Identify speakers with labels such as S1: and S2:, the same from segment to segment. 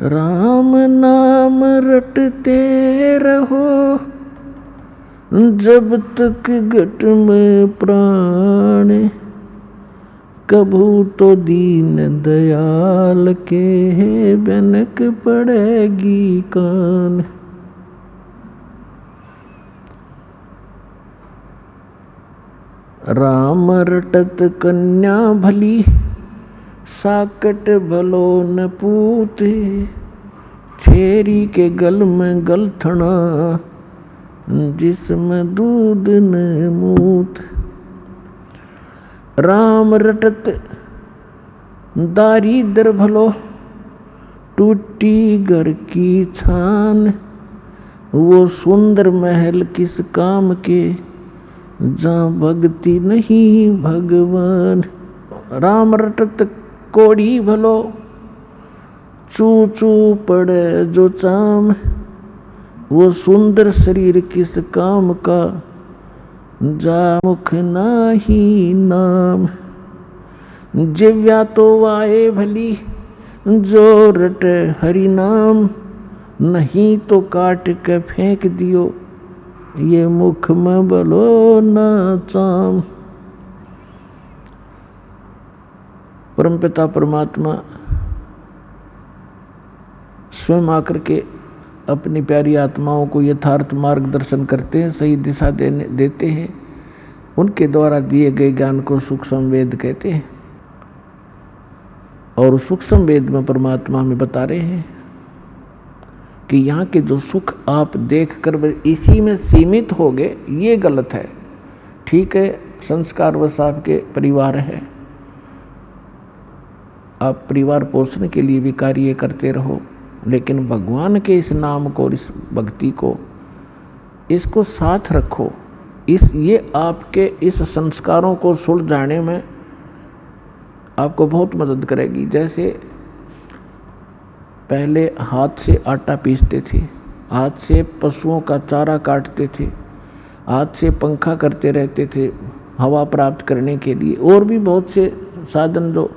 S1: राम नाम रटते रहो जब तक घट में प्राण, कभू तो दीन दयाल के बनक पड़ेगी कान। राम रटत कन्या भली, साकट भलो न पूते, छेरी के गल में गलथना, जिसमें दूध न मूत। राम रटत दारिद्र भलो, टूटी घर की छान, वो सुंदर महल किस काम के, जहाँ भक्ति नहीं भगवान। राम रटत कोड़ी भलो, चू चू पड़े जो चाम, वो सुंदर शरीर किस काम का, जा मुख नाही नाम। जिव्या तो वाए भली, जो रटे हरि नाम, नहीं तो काट के फेंक दियो, ये मुख में बलो ना चाम। परमपिता परमात्मा स्वयं आकर के अपनी प्यारी आत्माओं को यथार्थ मार्गदर्शन करते हैं, सही दिशा देते हैं। उनके द्वारा दिए गए ज्ञान को सूक्ष्म वेद कहते हैं। और सूक्ष्म वेद में परमात्मा हमें बता रहे हैं कि यहाँ के जो सुख आप देख कर इसी में सीमित हो गए, ये गलत है। ठीक है, संस्कार वश आपके परिवार है, आप परिवार पोषण के लिए भी कार्य करते रहो, लेकिन भगवान के इस नाम को, इस भक्ति को, इसको साथ रखो। ये आपके इस संस्कारों को सुलझाने में आपको बहुत मदद करेगी। जैसे पहले हाथ से आटा पीसते थे, हाथ से पशुओं का चारा काटते थे, हाथ से पंखा करते रहते थे हवा प्राप्त करने के लिए, और भी बहुत से साधन जो,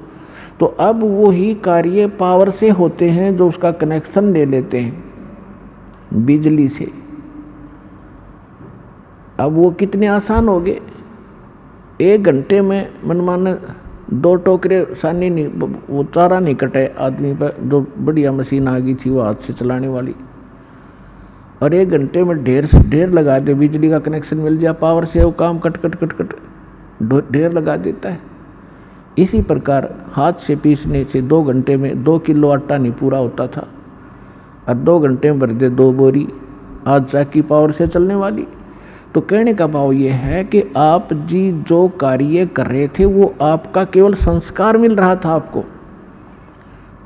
S1: तो अब वही कार्य पावर से होते हैं, जो उसका कनेक्शन ले लेते हैं बिजली से। अब वो कितने आसान हो गए, 1 घंटे में मनमाना 2 टोकरे सानी नहीं, वो चारा नहीं कटे आदमी पर, जो बढ़िया मशीन आ गई थी वो हाथ से चलाने वाली, और 1 घंटे में ढेर लगा दे, बिजली का कनेक्शन मिल जाए, पावर से वो काम कट कट कट कट ढेर लगा देता है। इसी प्रकार हाथ से पीसने से 2 घंटे में 2 किलो आटा नहीं पूरा होता था, और 2 घंटे में भर दे 2 बोरी, आज चाकी पावर से चलने वाली। तो कहने का भाव ये है कि आप जी जो कार्य कर रहे थे वो आपका केवल संस्कार मिल रहा था आपको।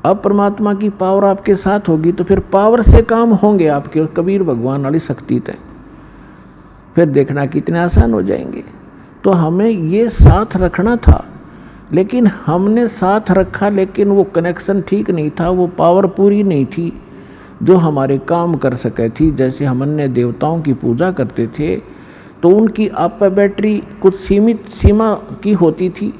S1: अब परमात्मा की पावर आपके साथ होगी तो फिर पावर से काम होंगे आपके, और कबीर भगवान वाली शक्ति तय, फिर देखना कितने आसान हो जाएंगे। तो हमें ये साथ रखना था, लेकिन हमने साथ रखा, लेकिन वो कनेक्शन ठीक नहीं था, वो पावर पूरी नहीं थी जो हमारे काम कर सके थी। जैसे हम अन्य देवताओं की पूजा करते थे तो उनकी आप पर बैटरी कुछ सीमित सीमा की होती थी,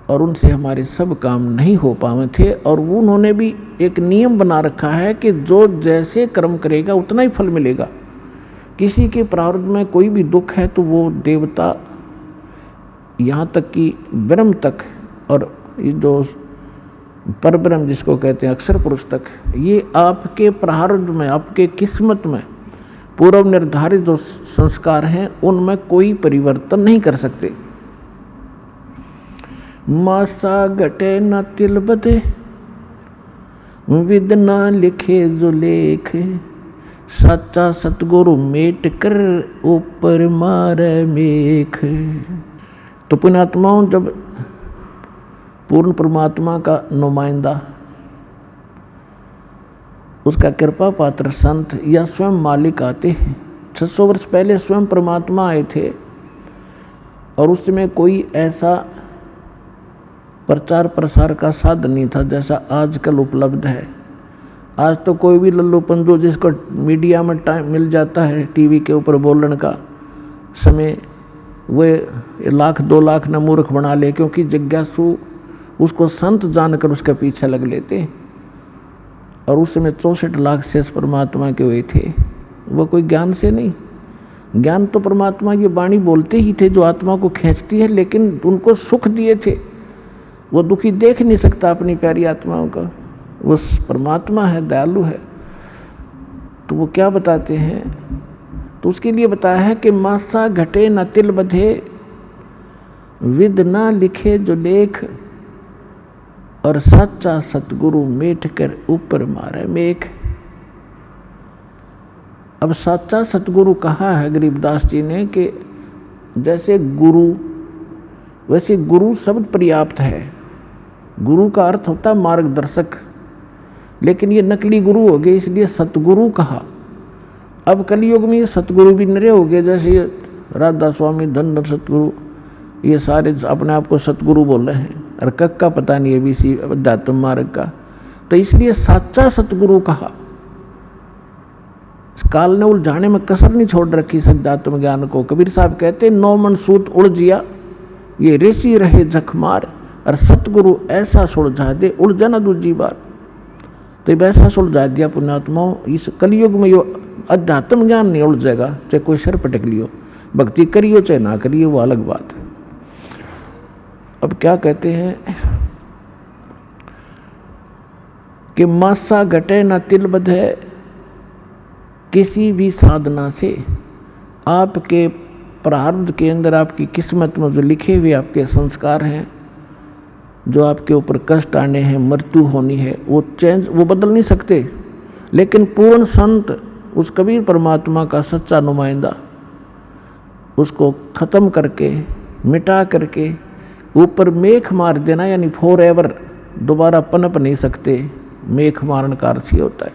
S1: और उनसे हमारे सब काम नहीं हो पाए थे। और उन्होंने भी एक नियम बना रखा है कि जो जैसे कर्म करेगा उतना ही फल मिलेगा। किसी के प्रारब्ध में कोई भी दुख है तो वो देवता, यहाँ तक कि ब्रह्म तक, और ये जो परब्रह्म जिसको कहते हैं अक्षर पुरुष तक, ये आपके प्रारब्ध में, आपके किस्मत में पूर्व निर्धारित जो संस्कार हैं उनमें कोई परिवर्तन नहीं कर सकते। मासा घटे न तिल बधे, विद ना लिखे जो लेख, सच्चा सतगुरु मेट कर ऊपर मारे मेख। तो पुण्यात्माओं, जब पूर्ण परमात्मा का नुमाइंदा, उसका कृपा पात्र संत या स्वयं मालिक आते हैं, 600 वर्ष पहले स्वयं परमात्मा आए थे, और उस समय कोई ऐसा प्रचार प्रसार का साधन नहीं था जैसा आजकल उपलब्ध है। आज तो कोई भी लल्लू पंजू जिसको मीडिया में टाइम मिल जाता है, टीवी के ऊपर बोलने का समय, वे 1 लाख 2 लाख न मूर्ख बना ले, क्योंकि जिज्ञासु उसको संत जानकर उसके पीछे लग लेते हैं। और उस समय 64 लाख शेष परमात्मा के हुए थे। वो कोई ज्ञान से नहीं, ज्ञान तो परमात्मा ये वाणी बोलते ही थे जो आत्मा को खींचती है, लेकिन उनको सुख दिए थे। वो दुखी देख नहीं सकता अपनी प्यारी आत्माओं का, वो परमात्मा है, दयालु है। तो वो क्या बताते हैं, तो उसके लिए बताया है कि मासा घटे न तिल बधे, विद ना लिखे जो लेख, और सच्चा सतगुरु मेट कर ऊपर मारे मेघ। अब सच्चा सतगुरु कहा है गरीबदास जी ने कि जैसे गुरु, वैसे गुरु शब्द पर्याप्त है। गुरु का अर्थ होता है मार्गदर्शक, लेकिन ये नकली गुरु हो गए, इसलिए सतगुरु कहा। अब कलयुग में ये सतगुरु भी नरे हो गए, जैसे ये राधा स्वामी, धन सतगुरु, ये सारे अपने आप को सतगुरु बोल रहे हैं, और कक का पता नहीं है भी इसी अध्यात्म मार्ग का। तो इसलिए सच्चा सतगुरु कहा। इस काल ने उलझाने में कसर नहीं छोड़ रखी इस अध्यात्म ज्ञान को। कबीर साहब कहते, नौ मन सूत उलझिया, ये ऋषि रहे जखमार, और सतगुरु ऐसा सुलझा दे उलझा ना दूजी बार। तो वैसा सुलझा दिया पुण्यात्माओं। इस कलयुग में यो अध्यात्म ज्ञान नहीं उलझेगा, चाहे कोई सर पटक लियो, भक्ति करियो चाहे ना करियो, वो अलग बात है। अब क्या कहते हैं कि मासा घटे ना तिल बधे, किसी भी साधना से आपके प्रारब्ध के अंदर, आपकी किस्मत में जो लिखे हुए आपके संस्कार हैं, जो आपके ऊपर कष्ट आने हैं, मृत्यु होनी है, वो चेंज, वो बदल नहीं सकते। लेकिन पूर्ण संत, उस कबीर परमात्मा का सच्चा नुमाइंदा, उसको खत्म करके, मिटा करके ऊपर मेख मार देना, यानी फॉर एवर दोबारा पनप नहीं सकते। मेख मारन का अर्थ ही होता है।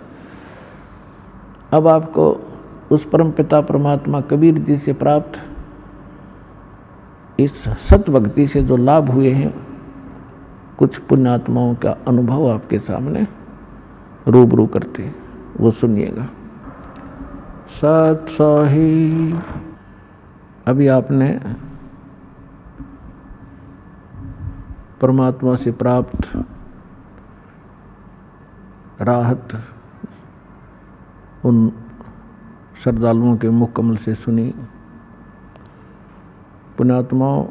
S1: अब आपको उस परम पिता परमात्मा कबीर जी से प्राप्त इस सत भक्ति से जो लाभ हुए हैं, कुछ पुण्यात्माओं का अनुभव आपके सामने रूबरू करते हैं, वो सुनिएगा। सत साही, अभी आपने परमात्मा से प्राप्त राहत उन श्रद्धालुओं के मुख कमल से सुनी। पुण्यात्माओं,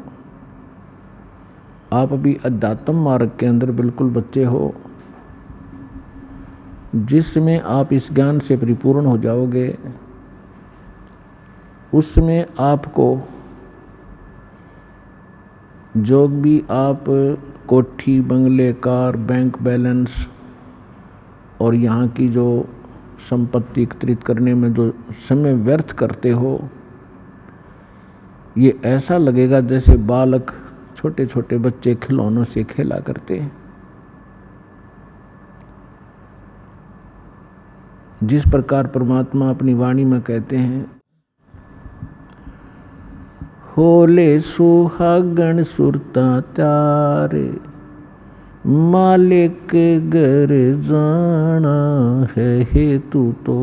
S1: आप अभी अध्यात्म मार्ग के अंदर बिल्कुल बच्चे हो, जिसमें आप इस ज्ञान से परिपूर्ण हो जाओगे, उसमें आपको जो भी आप कोठी, बंगले, कार, बैंक बैलेंस और यहाँ की जो संपत्ति एकत्रित करने में जो समय व्यर्थ करते हो, ये ऐसा लगेगा जैसे बालक, छोटे छोटे बच्चे खिलौनों से खेला करते हैं। जिस प्रकार परमात्मा अपनी वाणी में कहते हैं, होले सुहागण सुरता त्यारे, मालिक घर जाना है हेतु तो।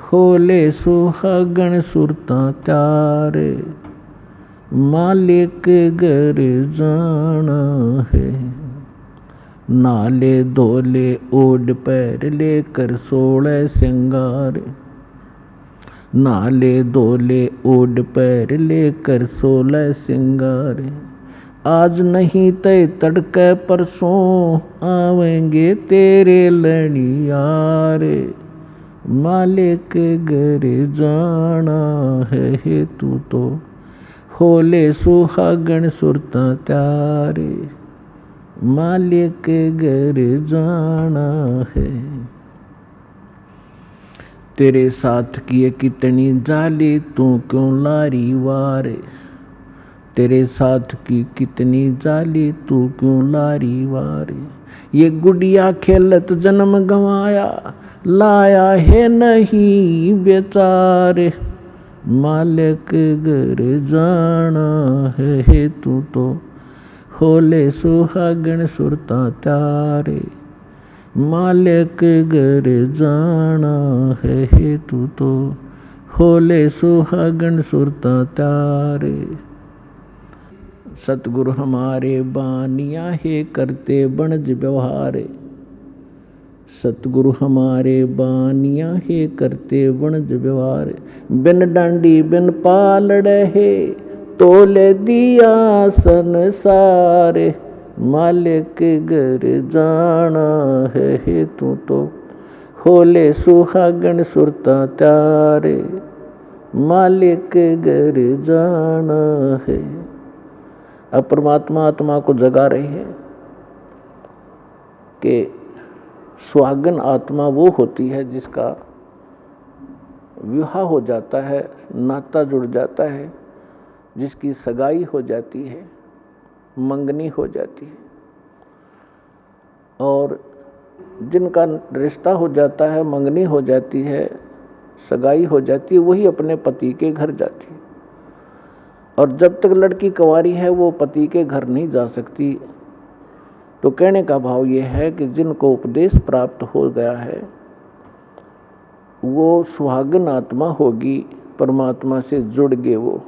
S1: होले सुहागण सुरता त्यारे, मालिक घर जाना है। नाले धोले ओढ़ पैर लेकर 16 श्रृंगार, नाले धोले ओढ़ पैर लेकर 16 श्रृंगार। आज नहीं तय तड़के परसों आवेंगे तेरे लड़ियार, मालिक घर जाना है हेतु तो। होले सुहागण सुरता त्यारे, मालिक घर जाना है। तेरे साथ किए कितनी जाली, तू क्यों लारी वारे। तेरे साथ की कितनी जाली, तू क्यों लारी वारे। ये गुड़िया खेलत जन्म गंवाया, लाया है नहीं बेचारे, मालिक घर जाना है हेतु तो। होले सुहागण सुरता त्यारे, मालिक घर जाना है हेतु तो। होले सुहागण सुरता त्यारे। सतगुरु हमारे बानिया है करते बनज व्यवहारे। सतगुरु हमारे बानिया हे करते वणज व्यवहार। बिन डांडी बिन पालड़े हे तोले दिया संसार। मालिक घर जाना है तू तो होले सुहागन सुरता त्यारे। मालिक घर जाना है। अब परमात्मा आत्मा को जगा रही है कि सुहागन आत्मा वो होती है जिसका विवाह हो जाता है, नाता जुड़ जाता है, जिसकी सगाई हो जाती है, मंगनी हो जाती है, और जिनका रिश्ता हो जाता है, मंगनी हो जाती है, सगाई हो जाती है, वही अपने पति के घर जाती है। और जब तक लड़की कुंवारी है वो पति के घर नहीं जा सकती। तो कहने का भाव ये है कि जिनको उपदेश प्राप्त हो गया है वो सुहागन आत्मा होगी, परमात्मा से जुड़ गए वो।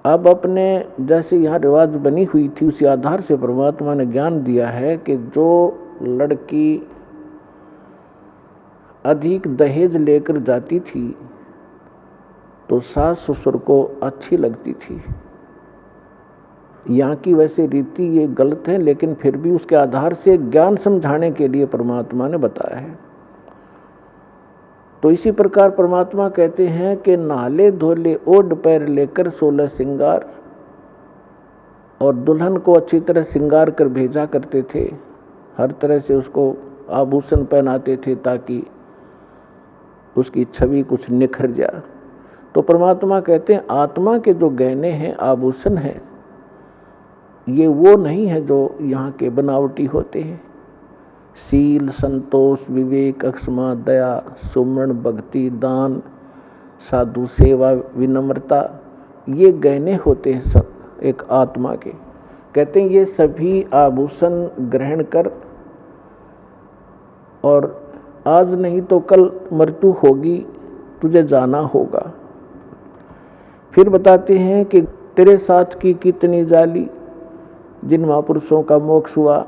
S1: अब अपने जैसे यहाँ रिवाज बनी हुई थी उसी आधार से परमात्मा ने ज्ञान दिया है कि जो लड़की अधिक दहेज लेकर जाती थी तो सास ससुर को अच्छी लगती थी। यहाँ की वैसे रीति ये गलत है, लेकिन फिर भी उसके आधार से ज्ञान समझाने के लिए परमात्मा ने बताया है। तो इसी प्रकार परमात्मा कहते हैं कि नाले धोले ओढ़ पैर लेकर 16 श्रृंगार, और दुल्हन को अच्छी तरह श्रृंगार कर भेजा करते थे। हर तरह से उसको आभूषण पहनाते थे ताकि उसकी छवि कुछ निखर जाए। तो परमात्मा कहते हैं आत्मा के जो गहने हैं, आभूषण हैं, ये वो नहीं है जो यहाँ के बनावटी होते हैं। शील, संतोष, विवेक, अक्षमा, दया, सुमरण, भक्ति, दान, साधु सेवा, विनम्रता, ये गहने होते हैं सब एक आत्मा के। कहते हैं ये सभी आभूषण ग्रहण कर, और आज नहीं तो कल मृत्यु होगी, तुझे जाना होगा। फिर बताते हैं कि तेरे साथ की कितनी जाली, जिन महापुरुषों का मोक्ष हुआ,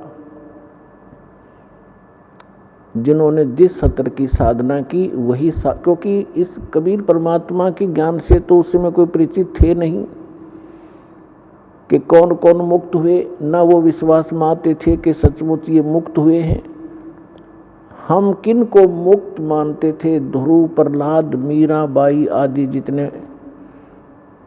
S1: जिन्होंने जिस सत्र की साधना की वही क्योंकि इस कबीर परमात्मा के ज्ञान से तो उस समय कोई परिचित थे नहीं कि कौन कौन मुक्त हुए, ना वो विश्वास मानते थे कि सचमुच ये मुक्त हुए हैं। हम किन को मुक्त मानते थे? ध्रुव, प्रहलाद, मीरा बाई आदि जितने,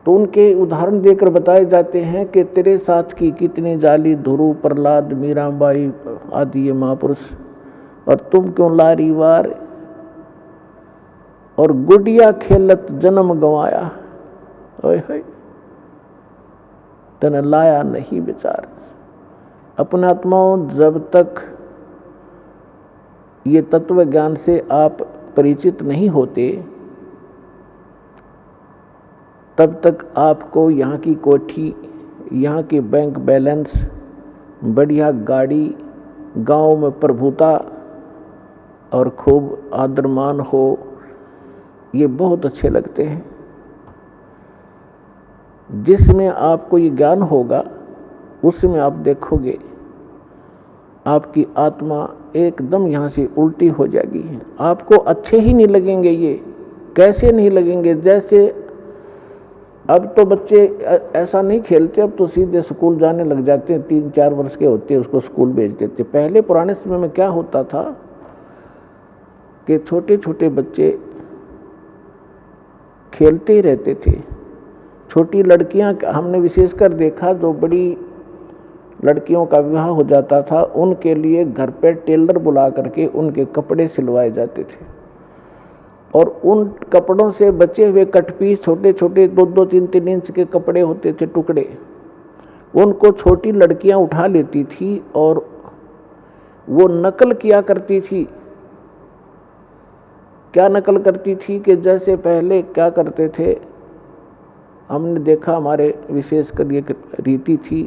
S1: तो उनके उदाहरण देकर बताए जाते हैं कि तेरे साथ की कितनी जाली, ध्रुव, प्रहलाद, मीरा बाई आदि ये महापुरुष, और तुम क्यों लारी वार, और गुडिया खेलत जन्म गंवाया, ओए तने लाया नहीं विचार। अपने आत्माओं, जब तक ये तत्व ज्ञान से आप परिचित नहीं होते तब तक आपको यहाँ की कोठी, यहाँ के बैंक बैलेंस, बढ़िया गाड़ी, गांव में प्रभुता और खूब आदरमान हो, ये बहुत अच्छे लगते हैं। जिसमें आपको ये ज्ञान होगा उसमें आप देखोगे आपकी आत्मा एकदम यहाँ से उल्टी हो जाएगी। आपको अच्छे ही नहीं लगेंगे। ये कैसे नहीं लगेंगे? जैसे अब तो बच्चे ऐसा नहीं खेलते, अब तो सीधे स्कूल जाने लग जाते हैं। 3-4 वर्ष के होते हैं उसको स्कूल भेज देते। पहले पुराने समय में क्या होता था कि छोटे छोटे बच्चे खेलते ही रहते थे। छोटी लड़कियां हमने विशेषकर देखा, जो बड़ी लड़कियों का विवाह हो जाता था उनके लिए घर पे टेलर बुला करके उनके कपड़े सिलवाए जाते थे, और उन कपड़ों से बचे हुए कटपीस, छोटे छोटे 2-2, 3-3 इंच के कपड़े होते थे, टुकड़े, उनको छोटी लड़कियां उठा लेती थी और वो नकल किया करती थी। क्या नकल करती थी कि जैसे पहले क्या करते थे, हमने देखा, हमारे विशेषकर ये रीति थी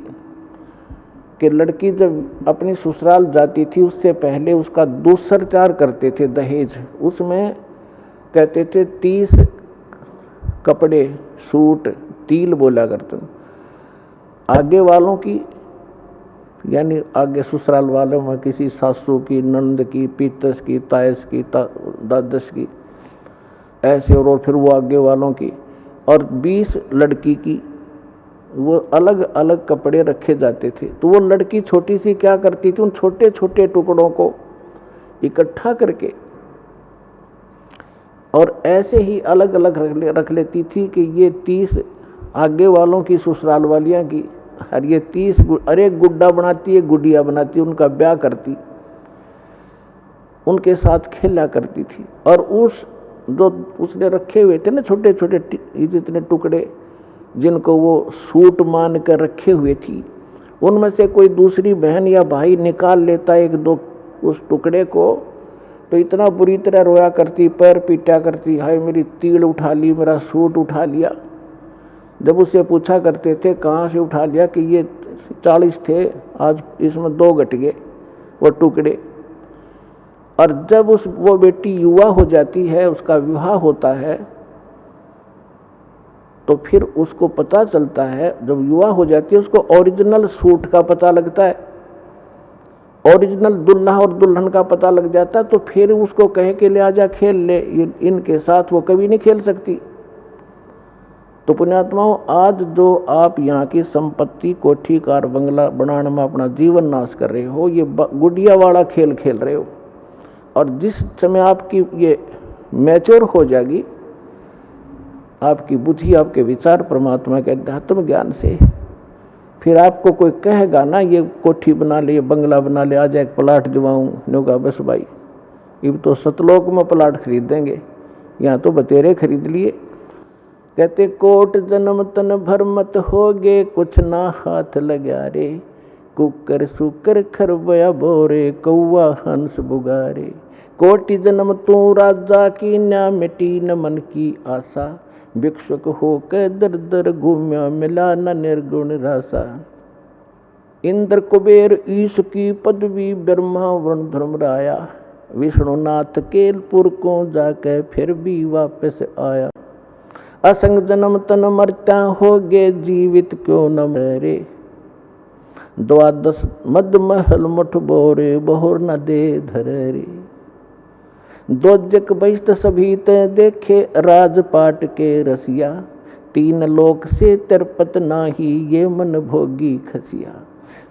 S1: कि लड़की जब अपनी ससुराल जाती थी उससे पहले उसका दुष्प्रचार करते थे, दहेज। उसमें कहते थे 30 कपड़े, सूट, तिल बोला करते, आगे वालों की यानी आगे ससुराल वालों में किसी सासू की, नंद की, पीतस की, तायस की, दादस की, ऐसे, और फिर वो आगे वालों की, और 20 लड़की की, वो अलग अलग कपड़े रखे जाते थे। तो वो लड़की छोटी सी क्या करती थी, उन छोटे छोटे टुकड़ों को इकट्ठा करके और ऐसे ही अलग अलग रख लेती थी कि ये 30 आगे वालों की, ससुराल वालियाँ की, और ये 30 अरे गुड्डा बनाती है, गुड़िया बनाती, उनका ब्याह करती, उनके साथ खेला करती थी। और उस जो उसने रखे हुए थे ना छोटे छोटे जितने टुकड़े, जिनको वो सूट मान कर रखे हुए थी, उनमें से कोई दूसरी बहन या भाई निकाल लेता एक दो उस टुकड़े को, तो इतना बुरी तरह रोया करती, पैर पीटा करती, हाय मेरी तीड़ उठा ली, मेरा सूट उठा लिया। जब उससे पूछा करते थे कहाँ से उठा लिया, कि ये 40 थे, आज इसमें 2 घट गए वो टुकड़े। और जब वो बेटी युवा हो जाती है, उसका विवाह होता है, तो फिर उसको पता चलता है, जब युवा हो जाती है उसको ओरिजिनल सूट का पता लगता है, ओरिजिनल दुल्हा और दुल्हन का पता लग जाता। तो फिर उसको कहे कि ले आजा खेल ले, इनके साथ वो कभी नहीं खेल सकती। तो पुण्यात्माओं, आज जो आप यहाँ की संपत्ति, कोठी, कार, बंगला बनाने में अपना जीवन नाश कर रहे हो, ये गुड़िया वाला खेल खेल रहे हो। और जिस समय आपकी ये मैच्योर हो जाएगी, आपकी बुद्धि, आपके विचार परमात्मा के अध्यात्म ज्ञान से, फिर आपको कोई कहेगा ना ये कोठी बना ले, ये बंगला बना ले, आज एक प्लाट दिवाऊँ, होगा बस भाई अब तो सतलोक में प्लाट खरीद देंगे, यहाँ तो बतेरे खरीद लिए। कहते कोट जन्म तन भर मत होगे, कुछ ना हाथ लगा रे, कुकर सुकर खरबया बोरे, कौआ हंस बुगारे। कोटि जन्म तू राजा की, ना मिटी न मन की आशा, भिक्षुक होकर दर दर घूम्या, मिला न निर्गुण रासा। इंद्र कुबेर ईश की पदवी, ब्रह्मा वरुण धर्मराया, विष्णुनाथ केलपुर को जाके फिर भी वापस आया। असंग जन्म तन मरता होगे, जीवित क्यों न मरे, 12 मद महल मुठ बोरे, बहुर न दे धरे। दोजक बहिष्ट सभी ते देखे, राजपाट के रसिया, 3 लोक से तिरपत नाही, ये मन भोगी खसिया।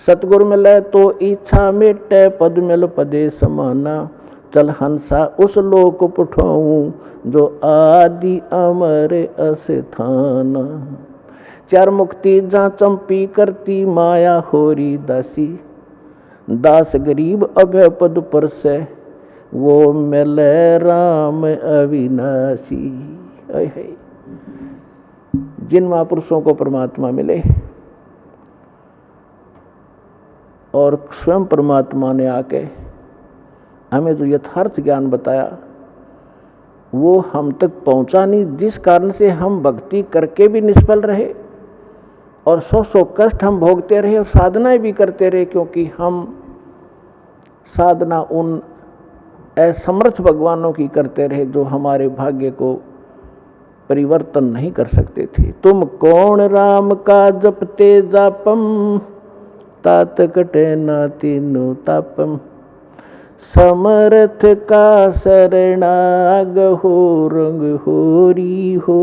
S1: सतगुर मिले तो इच्छा मेटे, पद मिल पदे समाना, चल हंसा उस लोक पुठाऊं, जो आदि अमर अस्थाना। 4 मुक्ति जहाँ चंपी करती, माया होरी दासी, दास गरीब अभय पद पर से, वो मिले राम अविनाशी। जिन महापुरुषों को परमात्मा मिले और स्वयं परमात्मा ने आके हमें जो यथार्थ ज्ञान बताया, वो हम तक पहुंचा नहीं, जिस कारण से हम भक्ति करके भी निष्फल रहे और 100 कष्ट हम भोगते रहे और साधनाएं भी करते रहे, क्योंकि हम साधना उन असमर्थ भगवानों की करते रहे जो हमारे भाग्य को परिवर्तन नहीं कर सकते थे। तुम कौन राम का जपते जापम, तात कटे ना तीनों तापम, समर्थ का शरणाग हो, रंग होरी हो,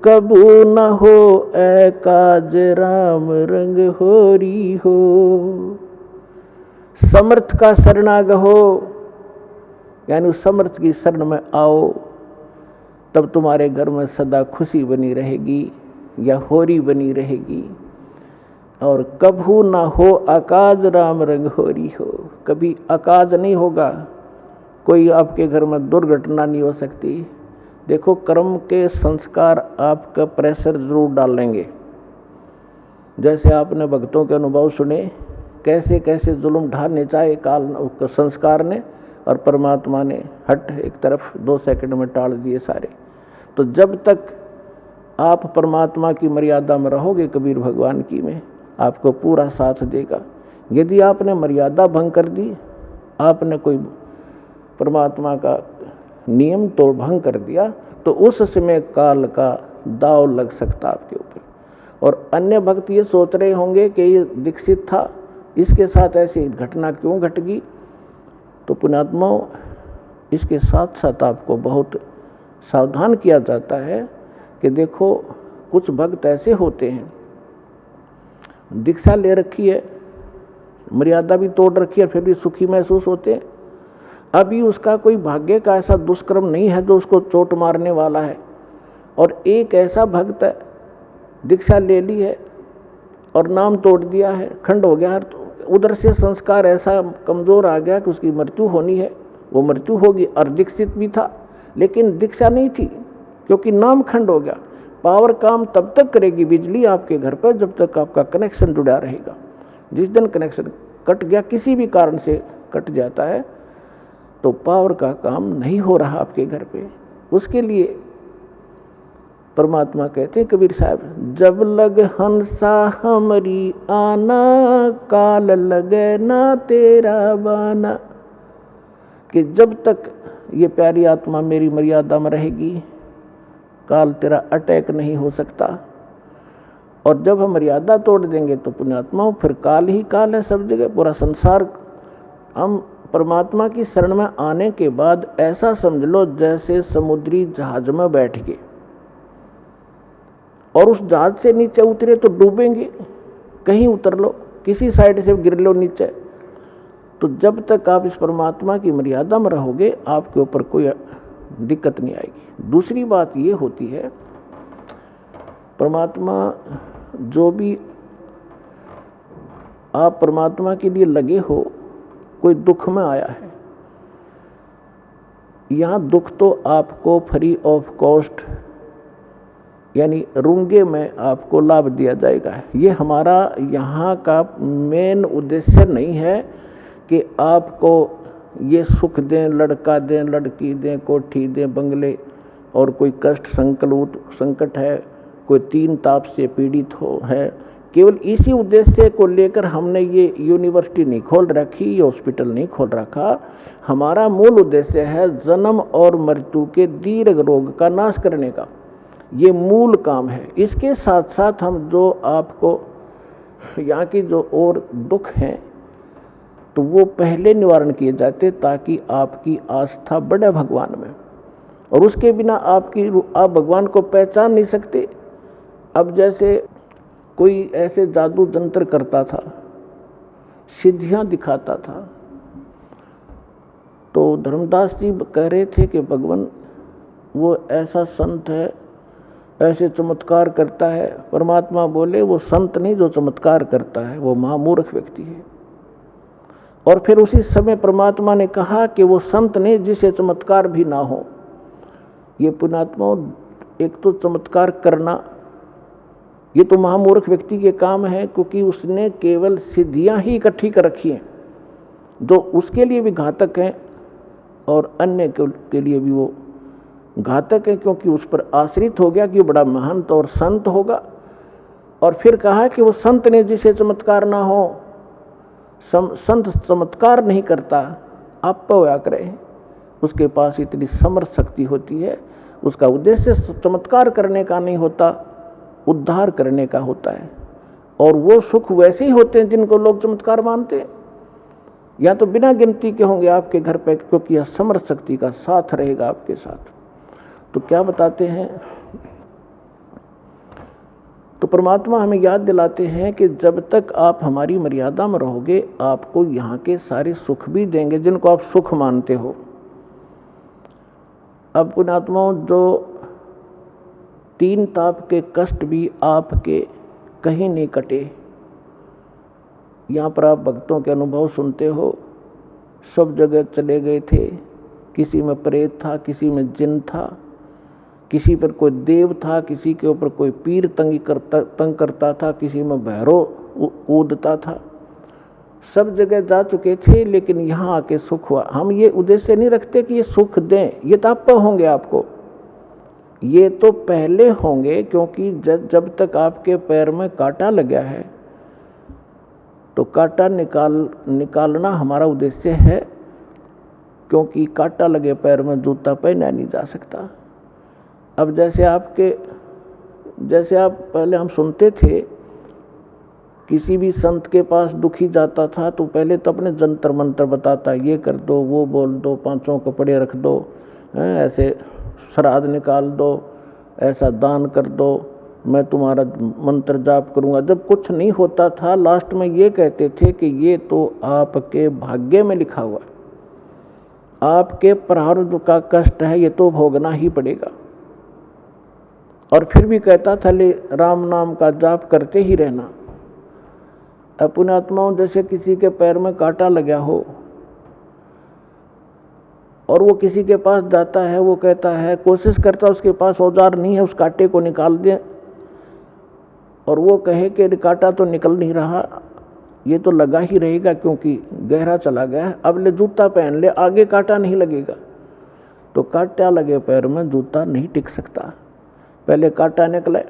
S1: कबू न हो एकाज राम, रंग होरी हो। समर्थ का शरणाग हो, यानी उस समर्थ की शरण में आओ, तब तुम्हारे घर में सदा खुशी बनी रहेगी या होरी बनी रहेगी। और कभू ना हो आकाज राम, रंग होरी हो, कभी आकाज नहीं होगा, कोई आपके घर में दुर्घटना नहीं हो सकती। देखो, कर्म के संस्कार आपका प्रेशर जरूर डालेंगे। जैसे आपने भक्तों के अनुभव सुने, कैसे कैसे जुल्म ढाने चाहे काल संस्कार ने, और परमात्मा ने हट एक तरफ 2 सेकंड में टाल दिए सारे। तो जब तक आप परमात्मा की मर्यादा में रहोगे, कबीर भगवान की में, आपको पूरा साथ देगा। यदि आपने मर्यादा भंग कर दी, आपने कोई परमात्मा का नियम तो भंग कर दिया, तो उस समय काल का दाव लग सकता आपके ऊपर। और अन्य भक्त ये सोच रहे होंगे कि ये दीक्षित था इसके साथ ऐसी घटना क्यों घट गई? तो पुण्यात्माओं, इसके साथ साथ आपको बहुत सावधान किया जाता है कि देखो, कुछ भक्त ऐसे होते हैं, दीक्षा ले रखी है, मर्यादा भी तोड़ रखी है, फिर भी सुखी महसूस होते हैं। अभी उसका कोई भाग्य का ऐसा दुष्कर्म नहीं है जो उसको चोट मारने वाला है। और एक ऐसा भक्त है, दीक्षा ले ली है और नाम तोड़ दिया है, खंड हो गया, तो उधर से संस्कार ऐसा कमज़ोर आ गया कि उसकी मृत्यु होनी है, वो मृत्यु होगी। और दीक्षित भी था लेकिन दीक्षा नहीं थी, क्योंकि नाम खंड हो गया। पावर काम तब तक करेगी बिजली आपके घर पर जब तक आपका कनेक्शन जुड़ा रहेगा। जिस दिन कनेक्शन कट गया, किसी भी कारण से कट जाता है, तो पावर का काम नहीं हो रहा आपके घर पे। उसके लिए परमात्मा कहते हैं कबीर साहब, जब लग हंसा हमरी आना, काल लगे ना तेरा बाना। कि जब तक ये प्यारी आत्मा मेरी मर्यादा में रहेगी, काल तेरा अटैक नहीं हो सकता। और जब हम मर्यादा तोड़ देंगे तो पुण्यात्माओं फिर काल ही काल है सब जगह, पूरा संसार। हम परमात्मा की शरण में आने के बाद ऐसा समझ लो जैसे समुद्री जहाज में बैठ गए और उस जहाज से नीचे उतरे तो डूबेंगे। कहीं उतर लो, किसी साइड से गिर लो नीचे, तो जब तक आप इस परमात्मा की मर्यादा में रहोगे आपके ऊपर कोई दिक्कत नहीं आएगी। दूसरी बात ये होती है, परमात्मा जो भी आप परमात्मा के लिए लगे हो, कोई दुख में आया है, यहाँ दुख तो आपको फ्री ऑफ कॉस्ट यानी रुंगे में आपको लाभ दिया जाएगा। ये हमारा यहाँ का मेन उद्देश्य नहीं है कि आपको ये सुख दें, लड़का दें, लड़की दें, कोठी दें, बंगले, और कोई कष्ट संकट है, कोई 3 ताप से पीड़ित हो है। केवल इसी उद्देश्य को लेकर हमने ये यूनिवर्सिटी नहीं खोल रखी, ये हॉस्पिटल नहीं खोल रखा। हमारा मूल उद्देश्य है जन्म और मृत्यु के दीर्घ रोग का नाश करने का, ये मूल काम है। इसके साथ साथ हम जो आपको यहाँ की जो और दुख हैं तो वो पहले निवारण किए जाते ताकि आपकी आस्था बढ़े भगवान में। और उसके बिना आप भगवान को पहचान नहीं सकते। अब जैसे कोई ऐसे जादू जंतर करता था, सिद्धियां दिखाता था, तो धर्मदास जी कह रहे थे कि भगवान वो ऐसा संत है, ऐसे चमत्कार करता है। परमात्मा बोले वो संत नहीं जो चमत्कार करता है, वो महामूर्ख व्यक्ति है। और फिर उसी समय परमात्मा ने कहा कि वो संत नहीं जिसे चमत्कार भी ना हो। ये पुण्यात्मा, एक तो चमत्कार करना ये तो महामूर्ख व्यक्ति के काम है, क्योंकि उसने केवल सिद्धियां ही इकट्ठी कर रखी हैं जो उसके लिए भी घातक हैं और अन्य के लिए भी वो घातक है, क्योंकि उस पर आश्रित हो गया कि वो बड़ा महंत और संत होगा। और फिर कहा कि वो संत ने जिसे चमत्कार ना हो, संत चमत्कार नहीं करता, आप होया करे, उसके पास इतनी समर्थ शक्ति होती है, उसका उद्देश्य चमत्कार करने का नहीं होता, उद्धार करने का होता है। और वो सुख वैसे ही होते हैं जिनको लोग चमत्कार मानते हैं। या तो बिना गिनती के होंगे आपके घर पे, क्योंकि यह समर्थ शक्ति का साथ रहेगा आपके साथ। तो क्या बताते हैं, तो परमात्मा हमें याद दिलाते हैं कि जब तक आप हमारी मर्यादा में रहोगे आपको यहाँ के सारे सुख भी देंगे जिनको आप सुख मानते हो। अब पुण्यात्माओं, जो 3 ताप के कष्ट भी आपके कहीं नहीं कटे। यहाँ पर आप भक्तों के अनुभव सुनते हो, सब जगह चले गए थे, किसी में प्रेत था, किसी में जिन था, किसी पर कोई देव था, किसी के ऊपर कोई पीर तंग करता था, किसी में भैरव कूदता था, सब जगह जा चुके थे, लेकिन यहाँ आके सुख हुआ। हम ये उद्देश्य नहीं रखते कि ये सुख दें, ये तो आप होंगे, आपको ये तो पहले होंगे, क्योंकि जब तक आपके पैर में कांटा लगा है तो कांटा निकालना हमारा उद्देश्य है, क्योंकि कांटा लगे पैर में जूता पहना नहीं जा सकता। अब जैसे आप पहले हम सुनते थे किसी भी संत के पास दुखी जाता था तो पहले तो अपने जंतर मंत्र बताता, ये कर दो, वो बोल दो, 5 कपड़े रख दो, ऐसे श्राद्ध निकाल दो, ऐसा दान कर दो, मैं तुम्हारा मंत्र जाप करूँगा। जब कुछ नहीं होता था लास्ट में ये कहते थे कि ये तो आपके भाग्य में लिखा हुआ है, आपके प्रारब्ध का कष्ट है, ये तो भोगना ही पड़ेगा। और फिर भी कहता था ले राम नाम का जाप करते ही रहना। पुण्यात्माओं, जैसे किसी के पैर में कांटा लगा हो और वो किसी के पास जाता है, वो कहता है, कोशिश करता है, उसके पास औजार नहीं है उस कांटे को निकाल दे, और वो कहे कि कांटा तो निकल नहीं रहा, ये तो लगा ही रहेगा क्योंकि गहरा चला गया है, अब ले जूता पहन ले, आगे कांटा नहीं लगेगा। तो कांटा लगे पैर में जूता नहीं टिक सकता, पहले कांटा निकले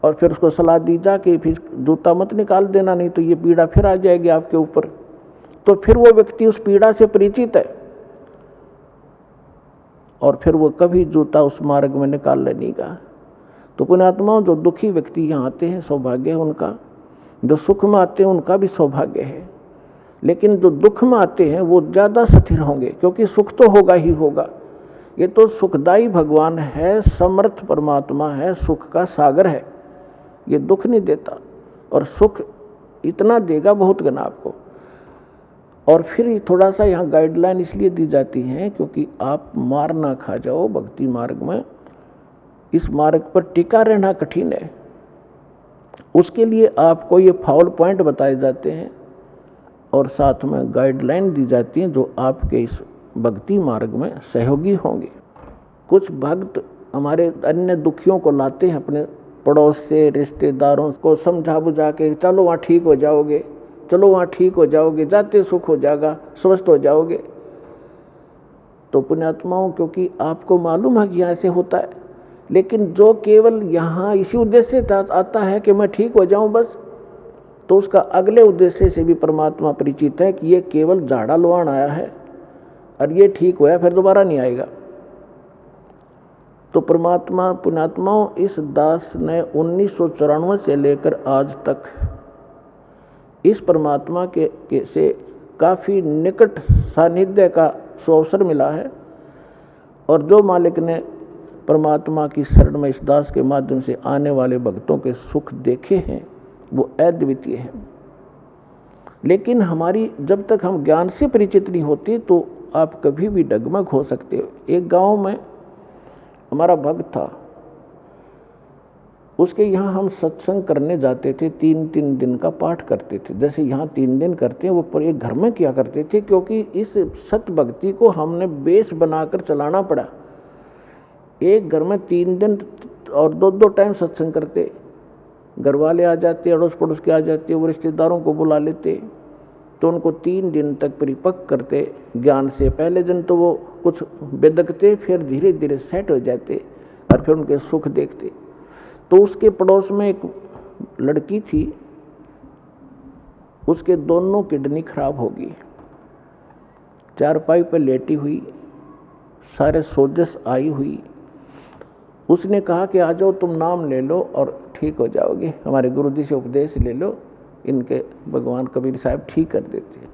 S1: और फिर उसको सलाह दी जा कि फिर जूता मत निकाल देना, नहीं तो ये पीड़ा फिर आ जाएगी आपके ऊपर। तो फिर वो व्यक्ति उस पीड़ा से परिचित है और फिर वो कभी जूता उस मार्ग में निकाल लेगा। तो पुण्यात्माओं, जो दुखी व्यक्ति यहाँ आते हैं सौभाग्य है उनका, जो सुख में आते हैं उनका भी सौभाग्य है, लेकिन जो दुख में आते हैं वो ज़्यादा स्थिर होंगे, क्योंकि सुख तो होगा ही होगा। ये तो सुखदायी भगवान है, समर्थ परमात्मा है, सुख का सागर है, ये दुख नहीं देता, और सुख इतना देगा बहुत गना आपको। और फिर थोड़ा सा यहाँ गाइडलाइन इसलिए दी जाती है क्योंकि आप मार ना खा जाओ भक्ति मार्ग में, इस मार्ग पर टिका रहना कठिन है। उसके लिए आपको ये फाउल पॉइंट बताए जाते हैं और साथ में गाइडलाइन दी जाती हैं जो आपके इस भक्ति मार्ग में सहयोगी होंगे। कुछ भक्त हमारे अन्य दुखियों को लाते हैं अपने पड़ोस से, रिश्तेदारों को समझा बुझा के, चलो वहाँ ठीक हो जाओगे, चलो वहाँ ठीक हो जाओगे, जाते सुख हो जाएगा, स्वस्थ हो जाओगे। तो पुण्यात्माओं, क्योंकि आपको मालूम है कि यहाँ ऐसे होता है, लेकिन जो केवल यहाँ इसी उद्देश्य से आता है कि मैं ठीक हो जाऊँ बस, तो उसका अगले उद्देश्य से भी परमात्मा परिचित है कि ये केवल झाड़ा लुहान आया है और ये ठीक होया फिर दोबारा नहीं आएगा। तो परमात्मा पुण्यात्माओं, इस दास ने 1994 से लेकर आज तक इस परमात्मा के से काफ़ी निकट सानिध्य का अवसर मिला है, और जो मालिक ने परमात्मा की शरण में इस दास के माध्यम से आने वाले भक्तों के सुख देखे हैं वो अद्वितीय है। लेकिन हमारी जब तक हम ज्ञान से परिचित नहीं होते तो आप कभी भी डगमग हो सकते हो। एक गांव में हमारा भक्त था, उसके यहाँ हम सत्संग करने जाते थे, 3-3 दिन का पाठ करते थे। जैसे यहाँ 3 दिन करते हैं वो पर एक घर में किया करते थे, क्योंकि इस सत भक्ति को हमने बेस बनाकर चलाना पड़ा। एक घर में 3 दिन और 2-2 टाइम सत्संग करते, घर वाले आ जाते, अड़ोस पड़ोस के आ जाते, वो रिश्तेदारों को बुला लेते, तो उनको 3 दिन तक परिपक्व करते ज्ञान से। पहले दिन तो वो कुछ बेदकते, फिर धीरे धीरे सेट हो जाते और फिर उनके सुख देखते। तो उसके पड़ोस में एक लड़की थी, उसके दोनों किडनी खराब हो गई, चारपाई पर लेटी हुई, सारे सोजस आई हुई। उसने कहा कि आ जाओ, तुम नाम ले लो और ठीक हो जाओगे, हमारे गुरुजी से उपदेश ले लो, इनके भगवान कबीर साहब ठीक कर देते हैं।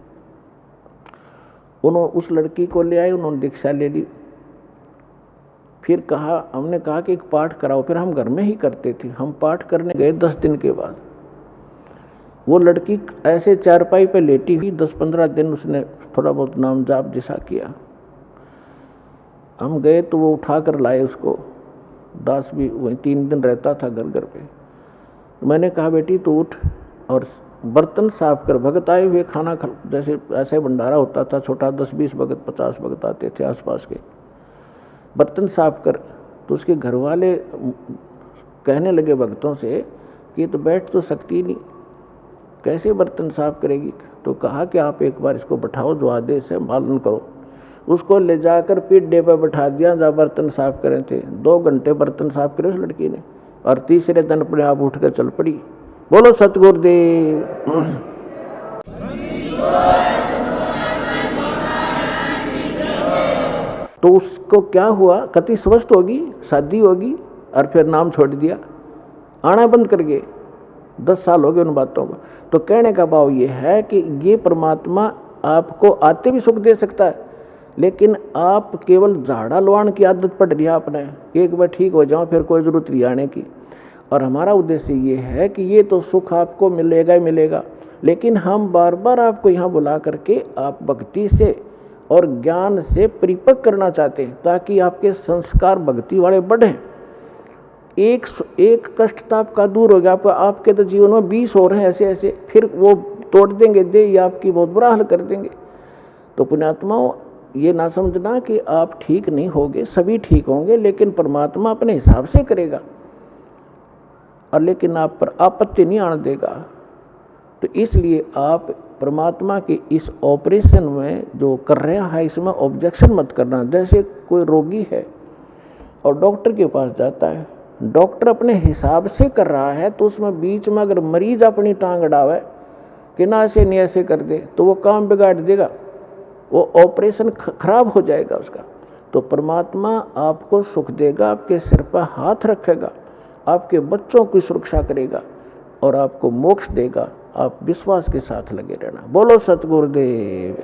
S1: उन्होंने उस लड़की को ले आए, उन्होंने दीक्षा ले ली। फिर हमने कहा कि एक पाठ कराओ, फिर हम घर में ही करते थे। हम पाठ करने गए 10 दिन के बाद, वो लड़की ऐसे चारपाई पे लेटी हुई, 10-15 दिन उसने थोड़ा बहुत नाम जाप जैसा किया। हम गए तो वो उठा कर लाए उसको, दास भी वही 3 दिन रहता था घर घर पे। मैंने कहा बेटी तू उठ और बर्तन साफ कर, भगत आए हुए खाना खा, जैसे ऐसे भंडारा होता था छोटा, 10-20 भगत 50 भगत आते थे आसपास के, बर्तन साफ कर। तो उसके घर वाले कहने लगे भक्तों से कि तो बैठ तो सकती नहीं, कैसे बर्तन साफ करेगी। तो कहा कि आप एक बार इसको बैठाओ, जो आदेश है पालन करो। उसको ले जाकर पीढ़े पर बैठा दिया, जहाँ बर्तन साफ करे थे। 2 घंटे बर्तन साफ करे उस लड़की ने, और तीसरे दिन अपने आप उठ कर चल पड़ी। बोलो सतगुरुदेव। तो उसको क्या हुआ, कति स्वस्थ होगी, शादी होगी, और फिर नाम छोड़ दिया, आना बंद कर गए। 10 साल हो गए उन बातों को। तो कहने का भाव ये है कि ये परमात्मा आपको आते भी सुख दे सकता है, लेकिन आप केवल झाड़ा लवाण की आदत पड़ रही है आपने, एक बार ठीक हो जाओ फिर कोई ज़रूरत नहीं आने की। और हमारा उद्देश्य ये है कि ये तो सुख आपको मिलेगा ही मिलेगा, लेकिन हम बार बार आपको यहाँ बुला करके आप भक्ति से और ज्ञान से परिपक्व करना चाहते हैं, ताकि आपके संस्कार भक्ति वाले बढ़ें। एक कष्ट तो आपका दूर हो गया, आपके तो जीवन में 20 और हैं ऐसे ऐसे, फिर वो तोड़ देंगे दे, या आपकी बहुत बुरा हाल कर देंगे। तो पुण्यात्माओं, ये ना समझना कि आप ठीक नहीं होगे, सभी ठीक होंगे, लेकिन परमात्मा अपने हिसाब से करेगा, और लेकिन आप पर आपत्ति नहीं आने देगा। तो इसलिए आप परमात्मा के इस ऑपरेशन में जो कर रहा है इसमें ऑब्जेक्शन मत करना। जैसे कोई रोगी है और डॉक्टर के पास जाता है, डॉक्टर अपने हिसाब से कर रहा है, तो उसमें बीच में अगर मरीज अपनी टांग अड़ावे कि ना ऐसे नहीं ऐसे कर दे, तो वो काम बिगाड़ देगा, वो ऑपरेशन खराब हो जाएगा उसका। तो परमात्मा आपको सुख देगा, आपके सिर पर हाथ रखेगा, आपके बच्चों की सुरक्षा करेगा और आपको मोक्ष देगा। आप विश्वास के साथ लगे रहना। बोलो सतगुरुदेव।